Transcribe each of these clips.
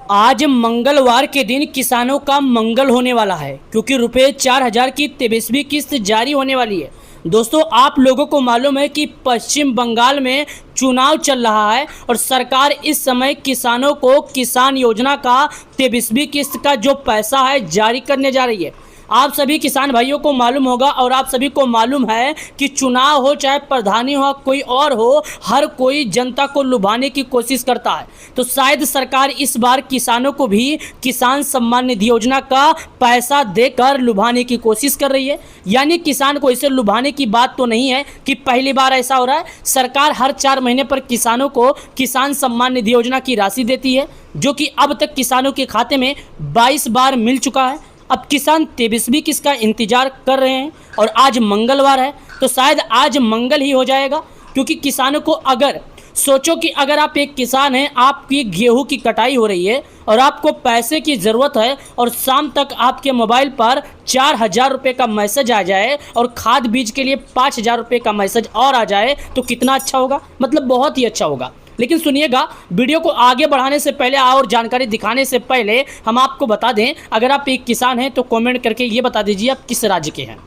आज मंगलवार के दिन किसानों का मंगल होने वाला है क्योंकि रुपये 4,000 की 23वीं किस्त जारी होने वाली है। दोस्तों, आप लोगों को मालूम है कि पश्चिम बंगाल में चुनाव चल रहा है और सरकार इस समय किसानों को किसान योजना का 23वीं किस्त का जो पैसा है जारी करने जा रही है। आप सभी किसान भाइयों को मालूम होगा और आप सभी को मालूम है कि चुनाव हो चाहे प्रधानी हो कोई और हो, हर कोई जनता को लुभाने की कोशिश करता है। तो शायद सरकार इस बार किसानों को भी किसान सम्मान निधि योजना का पैसा देकर लुभाने की कोशिश कर रही है। यानी किसान को इसे लुभाने की बात तो नहीं है कि पहली बार ऐसा हो रहा है। सरकार हर 4 महीने पर किसानों को किसान सम्मान निधि योजना की राशि देती है, जो कि अब तक किसानों के खाते में 22 बार मिल चुका है। अब किसान 23वीं किस्त का इंतजार कर रहे हैं और आज मंगलवार है तो शायद आज मंगल ही हो जाएगा। क्योंकि किसानों को अगर सोचो कि अगर आप एक किसान हैं, आपकी गेहूं की कटाई हो रही है और आपको पैसे की ज़रूरत है और शाम तक आपके मोबाइल पर 4,000 रुपये का मैसेज आ जाए और खाद बीज के लिए 5,000 रुपये का मैसेज और आ जाए तो कितना अच्छा होगा, मतलब बहुत ही अच्छा होगा। लेकिन सुनिएगा, वीडियो को आगे बढ़ाने से पहले और जानकारी दिखाने से पहले हम आपको बता दें, अगर आप एक किसान हैं तो कमेंट करके ये बता दीजिए आप किस राज्य के हैं,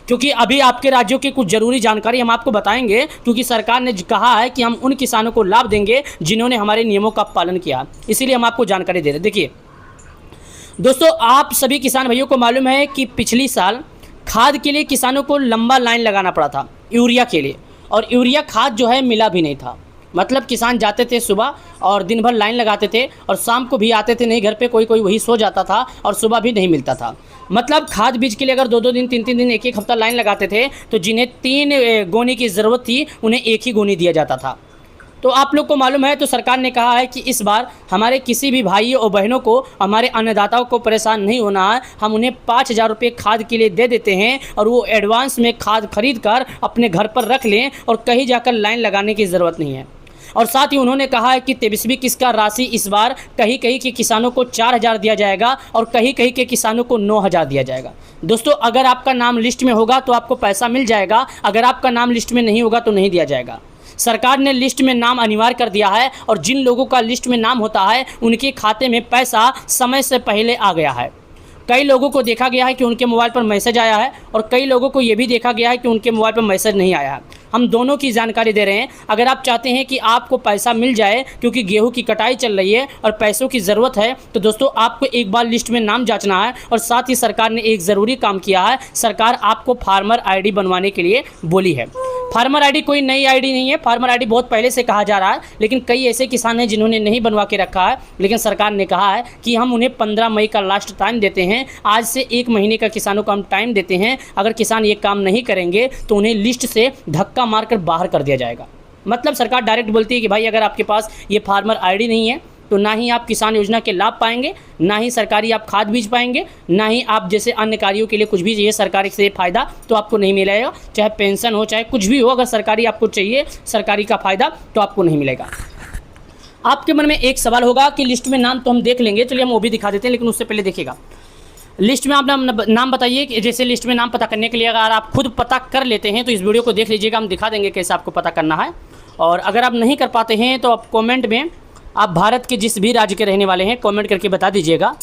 क्योंकि अभी आपके राज्यों की कुछ ज़रूरी जानकारी हम आपको बताएंगे। क्योंकि सरकार ने कहा है कि हम उन किसानों को लाभ देंगे जिन्होंने हमारे नियमों का पालन किया, इसीलिए हम आपको जानकारी दे रहे हैं। देखिए दोस्तों, आप सभी किसान भाइयों को मालूम है कि पिछली साल खाद के लिए किसानों को लंबा लाइन लगाना पड़ा था यूरिया के लिए, और यूरिया खाद जो है मिला भी नहीं था। मतलब किसान जाते थे सुबह और दिन भर लाइन लगाते थे और शाम को भी आते थे नहीं घर पे, कोई कोई वही सो जाता था और सुबह भी नहीं मिलता था। मतलब खाद बीज के लिए अगर 2-2 दिन 3-3 दिन 1-1 हफ्ता लाइन लगाते थे तो जिन्हें 3 गोनी की ज़रूरत थी उन्हें 1 ही गोनी दिया जाता था। तो आप लोग को मालूम है, तो सरकार ने कहा है कि इस बार हमारे किसी भी भाई और बहनों को, हमारे अन्नदाताओं को परेशान नहीं होना है। हम उन्हें 5,000 रुपये खाद के लिए दे देते हैं और वो एडवांस में खाद खरीद कर अपने घर पर रख लें और कहीं जाकर लाइन लगाने की ज़रूरत नहीं है। और साथ ही उन्होंने कहा है कि 23वीं किस्त का राशि इस बार कहीं कहीं के किसानों को 4,000 दिया जाएगा और कहीं कहीं के किसानों को 9,000 दिया जाएगा। दोस्तों, अगर आपका नाम लिस्ट में होगा तो आपको पैसा मिल जाएगा, अगर आपका नाम लिस्ट में नहीं होगा तो नहीं दिया जाएगा। सरकार ने लिस्ट में नाम अनिवार्य कर दिया है और जिन लोगों का लिस्ट में नाम होता है उनके खाते में पैसा समय से पहले आ गया है। कई लोगों को देखा गया है कि उनके मोबाइल पर मैसेज आया है और कई लोगों को ये भी देखा गया है कि उनके मोबाइल पर मैसेज नहीं आया है। हम दोनों की जानकारी दे रहे हैं। अगर आप चाहते हैं कि आपको पैसा मिल जाए, क्योंकि गेहूं की कटाई चल रही है और पैसों की ज़रूरत है, तो दोस्तों आपको एक बार लिस्ट में नाम जांचना है। और साथ ही सरकार ने एक ज़रूरी काम किया है, सरकार आपको फार्मर आईडी बनवाने के लिए बोली है। फार्मर आईडी कोई नई आईडी नहीं है, फार्मर आईडी बहुत पहले से कहा जा रहा है, लेकिन कई ऐसे किसान हैं जिन्होंने नहीं बनवा के रखा है। लेकिन सरकार ने कहा है कि हम उन्हें 15 मई का लास्ट टाइम देते हैं। आज से 1 महीने का किसानों को हम टाइम देते हैं। अगर किसान ये काम नहीं करेंगे तो उन्हें लिस्ट से धक्का मारकर बाहर कर दिया जाएगा। मतलब सरकार डायरेक्ट बोलती है कि भाई अगर आपके पास ये फार्मर आईडी नहीं है तो ना ही आप किसान योजना के लाभ पाएंगे, ना ही सरकारी आप खाद बीज पाएंगे, ना ही आप जैसे अन्य कार्यों के लिए कुछ भी चाहिए सरकारी से फ़ायदा तो आपको नहीं मिलेगा। चाहे पेंशन हो चाहे कुछ भी हो, अगर सरकारी आपको चाहिए सरकारी का फ़ायदा तो आपको नहीं मिलेगा। आपके मन में एक सवाल होगा कि लिस्ट में नाम तो हम देख लेंगे, चलिए हम वो भी दिखा देते हैं, लेकिन उससे पहले देखिएगा लिस्ट में आप नाम बताइए कि जैसे लिस्ट में नाम पता करने के लिए अगर आप खुद पता कर लेते हैं तो इस वीडियो को देख लीजिएगा, हम दिखा देंगे कैसे आपको पता करना है। और अगर आप नहीं कर पाते हैं तो आप कमेंट में आप भारत के जिस भी राज्य के रहने वाले हैं कमेंट करके बता दीजिएगा,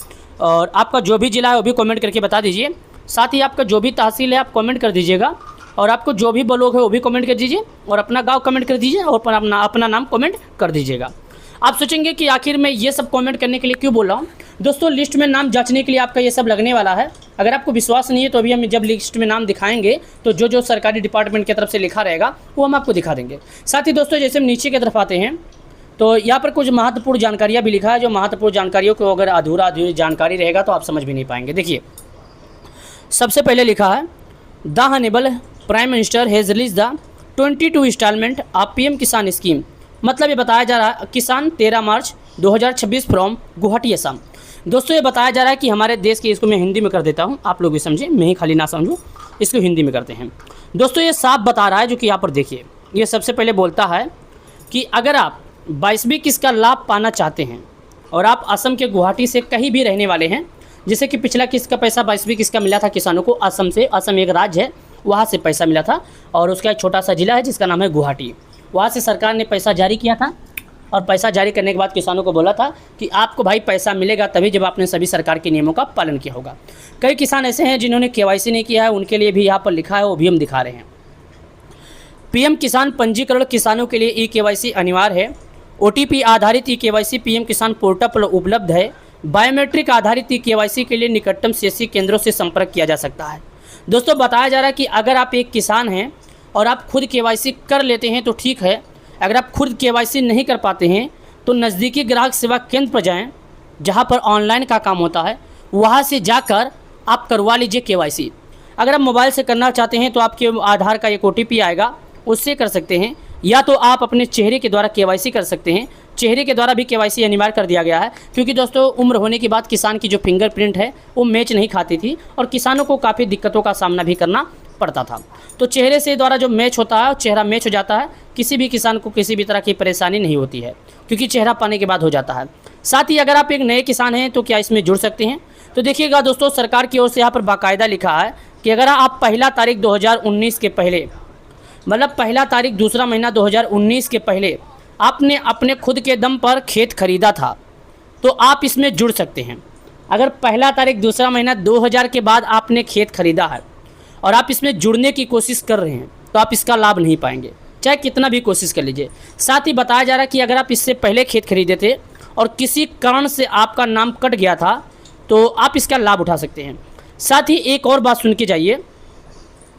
और आपका जो भी ज़िला है वो भी कमेंट करके बता दीजिए। साथ ही आपका जो भी तहसील है आप कमेंट कर दीजिएगा, और आपको जो भी ब्लॉक है वो भी कमेंट कर दीजिए, और अपना गाँव कमेंट कर दीजिए और अपना नाम कमेंट कर दीजिएगा। आप सोचेंगे कि आखिर मैं ये सब कमेंट करने के लिए क्यों बोल रहा हूँ। दोस्तों, लिस्ट में नाम जांचने के लिए आपका ये सब लगने वाला है। अगर आपको विश्वास नहीं है तो अभी हम जब लिस्ट में नाम दिखाएंगे तो जो जो सरकारी डिपार्टमेंट की तरफ से लिखा रहेगा वो हम आपको दिखा देंगे। साथ ही दोस्तों, जैसे हम नीचे की तरफ आते हैं तो यहाँ पर कुछ महत्वपूर्ण जानकारियाँ भी लिखा है, जो महत्वपूर्ण जानकारियों को अगर अधूरी जानकारी रहेगा तो आप समझ भी नहीं पाएंगे। देखिए, सबसे पहले लिखा है the honourable prime minister has release the 22 instalment of PM Kisan scheme. मतलब ये बताया जा रहा है किसान 13 मार्च 2026 फ्रॉम गुवाहाटी असम। दोस्तों, ये बताया जा रहा है कि हमारे देश की, इसको मैं हिंदी में कर देता हूँ, आप लोग भी समझें, मैं ही खाली ना समझूँ, इसको हिंदी में करते हैं। दोस्तों, ये साफ बता रहा है, जो कि यहाँ पर देखिए, ये सबसे पहले बोलता है कि अगर आप 22वीं किस्त का लाभ पाना चाहते हैं और आप असम के गुवाहाटी से कहीं भी रहने वाले हैं, जैसे कि पिछला किस्त का पैसा 22वीं किस्त का मिला था किसानों को असम से, असम एक राज्य है, वहाँ से पैसा मिला था और उसका एक छोटा सा ज़िला है जिसका नाम है गुवाहाटी, वहाँ से सरकार ने पैसा जारी किया था और पैसा जारी करने के बाद किसानों को बोला था कि आपको भाई पैसा मिलेगा तभी जब आपने सभी सरकार के नियमों का पालन किया होगा। कई किसान ऐसे हैं जिन्होंने केवाईसी नहीं किया है, उनके लिए भी यहाँ पर लिखा है, वो भी हम दिखा रहे हैं। पीएम किसान पंजीकरण किसानों के लिए ई केवाईसी अनिवार्य है। ओटीपी आधारित ई केवाईसी पीएम किसान पोर्टल पर उपलब्ध है। बायोमेट्रिक आधारित ई केवाईसी के लिए निकटतम सीएससी केंद्रों से संपर्क किया जा सकता है। दोस्तों बताया जा रहा है कि अगर आप एक किसान हैं और आप खुद केवाईसी कर लेते हैं तो ठीक है, अगर आप खुद केवाईसी नहीं कर पाते हैं तो नज़दीकी ग्राहक सेवा केंद्र पर जाएं, जहां पर ऑनलाइन का काम होता है, वहां से जाकर आप करवा लीजिए केवाईसी। अगर आप मोबाइल से करना चाहते हैं तो आपके आधार का एक ओटीपी आएगा, उससे कर सकते हैं, या तो आप अपने चेहरे के द्वारा केवाईसी कर सकते हैं। चेहरे के द्वारा भी केवाईसी अनिवार्य कर दिया गया है, क्योंकि दोस्तों उम्र होने के बाद किसान की जो फिंगरप्रिंट है वो मैच नहीं खाती थी और किसानों को काफ़ी दिक्कतों का सामना भी करना पड़ता था। तो चेहरे से द्वारा जो मैच होता है, चेहरा मैच हो जाता है, किसी भी किसान को किसी भी तरह की परेशानी नहीं होती है, क्योंकि चेहरा पाने के बाद हो जाता है। साथ ही अगर आप एक नए किसान हैं तो क्या इसमें जुड़ सकते हैं? तो देखिएगा दोस्तों, सरकार की ओर से यहाँ पर बाकायदा लिखा है कि अगर आप 1 तारीख 2019 के पहले, मतलब 1 तारीख दूसरा महीना 2019 के पहले आपने अपने खुद के दम पर खेत खरीदा था तो आप इसमें जुड़ सकते हैं। अगर 1 तारीख दूसरा महीना 2000 के बाद आपने खेत खरीदा है और आप इसमें जुड़ने की कोशिश कर रहे हैं तो आप इसका लाभ नहीं पाएंगे, चाहे कितना भी कोशिश कर लीजिए। साथ ही बताया जा रहा है कि अगर आप इससे पहले खेत खरीदे थे और किसी कारण से आपका नाम कट गया था तो आप इसका लाभ उठा सकते हैं। साथ ही एक और बात सुन के जाइए,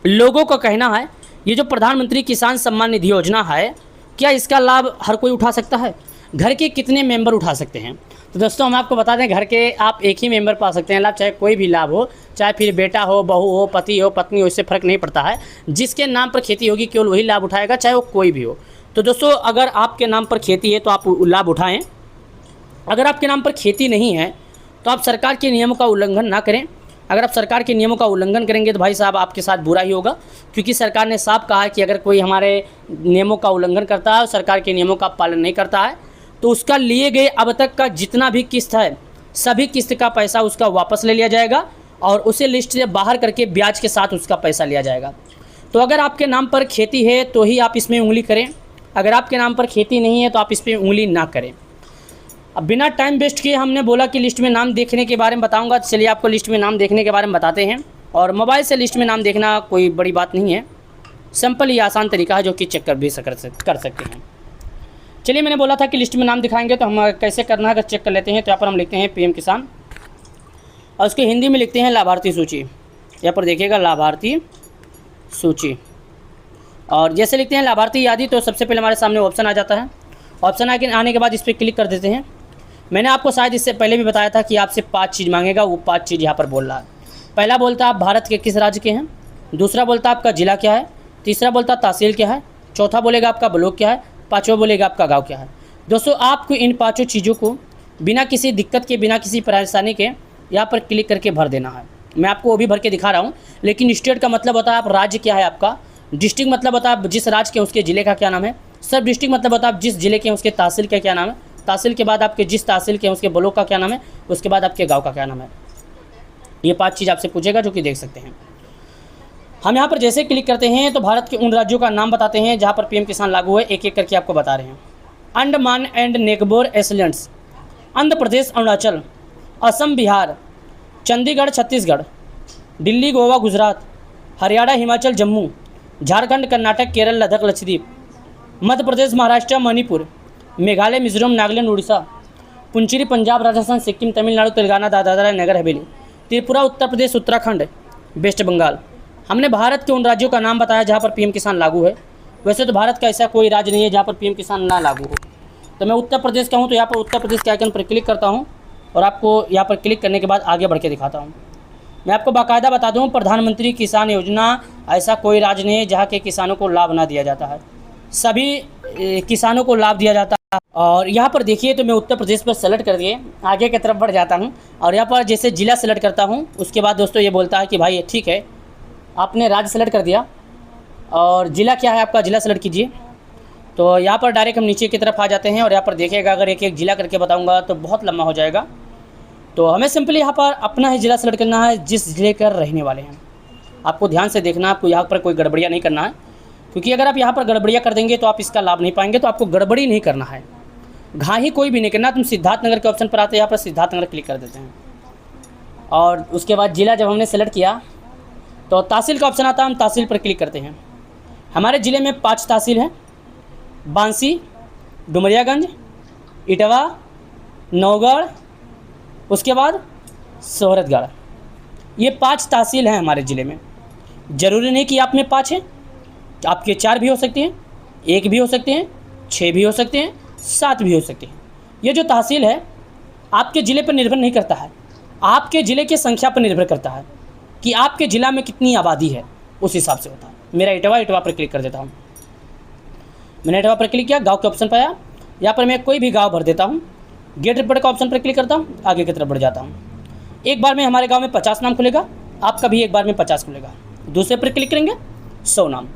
लोगों का कहना है ये जो प्रधानमंत्री किसान सम्मान निधि योजना है, क्या इसका लाभ हर कोई उठा सकता है? घर के कितने मेंबर उठा सकते हैं? तो दोस्तों हम आपको बता दें, घर के आप एक ही मेंबर पा सकते हैं लाभ, चाहे कोई भी लाभ हो, चाहे फिर बेटा हो, बहू हो, पति हो, पत्नी हो, इससे फ़र्क नहीं पड़ता है। जिसके नाम पर खेती होगी केवल वही लाभ उठाएगा, चाहे वो कोई भी हो। तो दोस्तों अगर आपके नाम पर खेती है तो आप लाभ उठाएँ। अगर आपके नाम पर खेती नहीं है तो आप सरकार के नियमों का उल्लंघन ना करें। अगर आप सरकार के नियमों का उल्लंघन करेंगे तो भाई साहब आपके साथ बुरा ही होगा, क्योंकि सरकार ने साफ कहा है कि अगर कोई हमारे नियमों का उल्लंघन करता है और सरकार के नियमों का पालन नहीं करता है तो उसका लिए गए अब तक का जितना भी किस्त है, सभी किस्त का पैसा उसका वापस ले लिया जाएगा और उसे लिस्ट से बाहर करके ब्याज के साथ उसका पैसा लिया जाएगा। तो अगर आपके नाम पर खेती है तो ही आप इसमें उंगली करें, अगर आपके नाम पर खेती नहीं है तो आप इस पर उंगली ना करें। अब बिना टाइम वेस्ट किए हमने बोला कि लिस्ट में नाम देखने के बारे में बताऊंगा, चलिए आपको लिस्ट में नाम देखने के बारे में बताते हैं। और मोबाइल से लिस्ट में नाम देखना कोई बड़ी बात नहीं है, सिंपल ही आसान तरीका है जो कि चेक कर भी कर सकते हैं। चलिए मैंने बोला था कि लिस्ट में नाम दिखाएंगे तो हम कैसे करना है अगर चेक कर लेते हैं। तो यहाँ पर हम लिखते हैं पीएम किसान और उसके हिंदी में लिखते हैं लाभार्थी सूची। यहाँ पर देखिएगा लाभार्थी सूची, और जैसे लिखते हैं लाभार्थी यादी तो सबसे पहले हमारे सामने ऑप्शन आ जाता है। ऑप्शन आने के बाद इस पर क्लिक कर देते हैं। मैंने आपको शायद इससे पहले भी बताया था कि आपसे 5 चीज़ मांगेगा, वो 5 चीज़ यहाँ पर बोल रहा है। पहला बोलता है आप भारत के किस राज्य के हैं, दूसरा बोलता है आपका ज़िला क्या है, तीसरा बोलता है तहसील क्या है, चौथा बोलेगा आपका ब्लॉक क्या है, पाँचवा बोलेगा आपका गांव क्या है। दोस्तों आपको इन 5 चीज़ों को बिना किसी दिक्कत के, बिना किसी परेशानी के यहाँ पर क्लिक करके भर देना है। मैं आपको वो भी भर के दिखा रहा हूँ, लेकिन स्टेट का मतलब होता है आप राज्य क्या है आपका, डिस्ट्रिक्ट मतलब होता है जिस राज्य के उसके ज़िले का क्या नाम है, सब डिस्ट्रिक्ट मतलब होता है आप जिस ज़िले के उसके तहसील का क्या नाम है, तहसील के बाद आपके जिस तहसील के उसके ब्लॉक का क्या नाम है, उसके बाद आपके गांव का क्या नाम है। ये 5 चीज़ आपसे पूछेगा जो कि देख सकते हैं। हम यहाँ पर जैसे क्लिक करते हैं तो भारत के उन राज्यों का नाम बताते हैं जहाँ पर पीएम किसान लागू है, एक एक करके आपको बता रहे हैं। Andaman and Nicobar islands, Andhra Pradesh, Arunachal, Assam, Bihar, Chandigarh, Chhattisgarh, Delhi, Goa, Gujarat, Haryana, Himachal, Jammu, Jharkhand, Karnataka, Kerala, Ladakh, Lakshadweep, Madhya Pradesh, Maharashtra, Manipur, Meghalaya, Mizoram, Nagaland, Orissa, पुंचेरी, Punjab, Rajasthan, Sikkim, Tamil Nadu, Telangana, Dadra Nagar Haveli, Tripura, Uttar Pradesh, Uttarakhand, waste Bengal. हमने भारत के उन राज्यों का नाम बताया जहाँ पर पीएम किसान लागू है। वैसे तो भारत का ऐसा कोई राज्य नहीं है जहाँ पर पीएम किसान ना लागू हो। तो मैं उत्तर प्रदेश का हूँ तो यहाँ पर उत्तर प्रदेश के आइकन पर क्लिक करता हूँ और आपको यहाँ पर क्लिक करने के बाद आगे बढ़ के दिखाता हूँ। मैं आपको बाकायदा बता दूँ, प्रधानमंत्री किसान योजना ऐसा कोई राज्य नहीं है जहाँ के किसानों को लाभ ना दिया जाता है, सभी किसानों को लाभ दिया जाता है। और यहाँ पर देखिए तो मैं उत्तर प्रदेश पर सेलेक्ट करके आगे की तरफ बढ़ जाता हूँ और यहाँ पर जैसे ज़िला सेलेक्ट करता हूँ, उसके बाद दोस्तों ये बोलता है कि भाई ठीक है आपने राज्य सेलेक्ट कर दिया और ज़िला क्या है आपका, ज़िला सेलेक्ट कीजिए। तो यहाँ पर डायरेक्ट हम नीचे की तरफ आ जाते हैं और यहाँ पर देखिएगा अगर एक एक ज़िला करके बताऊँगा तो बहुत लंबा हो जाएगा। तो हमें सिंपली यहाँ पर अपना ही ज़िला सेलेक्ट करना है जिस ज़िले का रहने वाले हैं। आपको ध्यान से देखना, आपको यहाँ पर कोई गड़बड़ियाँ नहीं करना है, क्योंकि अगर आप यहाँ पर गड़बड़ियाँ कर देंगे तो आप इसका लाभ नहीं पाएंगे। तो आपको गड़बड़ी नहीं करना है, घाही ही कोई भी नहीं करना, तुम सिद्धार्थनगर के ऑप्शन पर आते हैं, यहाँ पर सिद्धार्थनगर क्लिक कर देते हैं। और उसके बाद ज़िला जब हमने सेलेक्ट किया तो तहसील का ऑप्शन आता है, हम तहसील पर क्लिक करते हैं। हमारे ज़िले में 5 तहसील हैं, बांसी, डुमरियागंज, इटवा, नौगढ़, उसके बाद शोहरतगढ़। ये 5 तहसील हैं हमारे ज़िले में। ज़रूरी नहीं कि आप में 5 हैं, आपके 4 भी हो सकते हैं, 1 भी हो सकते हैं, 6 भी हो सकते हैं, 7 भी हो सकते हैं। ये जो तहसील है आपके ज़िले पर निर्भर नहीं करता है, आपके ज़िले की संख्या पर निर्भर करता है कि आपके ज़िला में कितनी आबादी है, उस हिसाब से होता है। मेरा इटवा पर क्लिक कर देता हूँ। मैंने इटवा पर क्लिक किया, गांव के ऑप्शन पर आया, यहाँ पर मैं कोई भी गांव भर देता हूँ। गेट रिपोर्ट का ऑप्शन पर क्लिक करता हूँ, आगे की तरफ बढ़ जाता हूँ। एक बार में हमारे गांव में 50 नाम खुलेगा, आपका भी एक बार में 50 खुलेगा। दूसरे पर क्लिक करेंगे 100 नाम,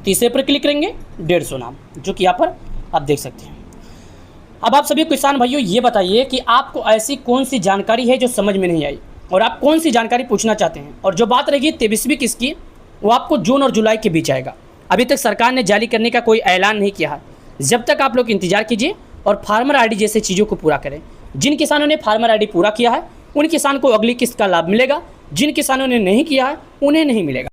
तीसरे पर क्लिक करेंगे 150 नाम, जो कि यहाँ पर आप देख सकते हैं। अब आप सभी किसान भाइयों ये बताइए कि आपको ऐसी कौन सी जानकारी है जो समझ में नहीं आई और आप कौन सी जानकारी पूछना चाहते हैं। और जो बात रहेगी 23वीं किस्त की, वो आपको जून और जुलाई के बीच आएगा। अभी तक सरकार ने जारी करने का कोई ऐलान नहीं किया है। जब तक आप लोग इंतजार कीजिए और फार्मर आईडी जैसे चीज़ों को पूरा करें। जिन किसानों ने फार्मर आईडी पूरा किया है उन किसान को अगली किस्त का लाभ मिलेगा, जिन किसानों ने नहीं किया है उन्हें नहीं मिलेगा।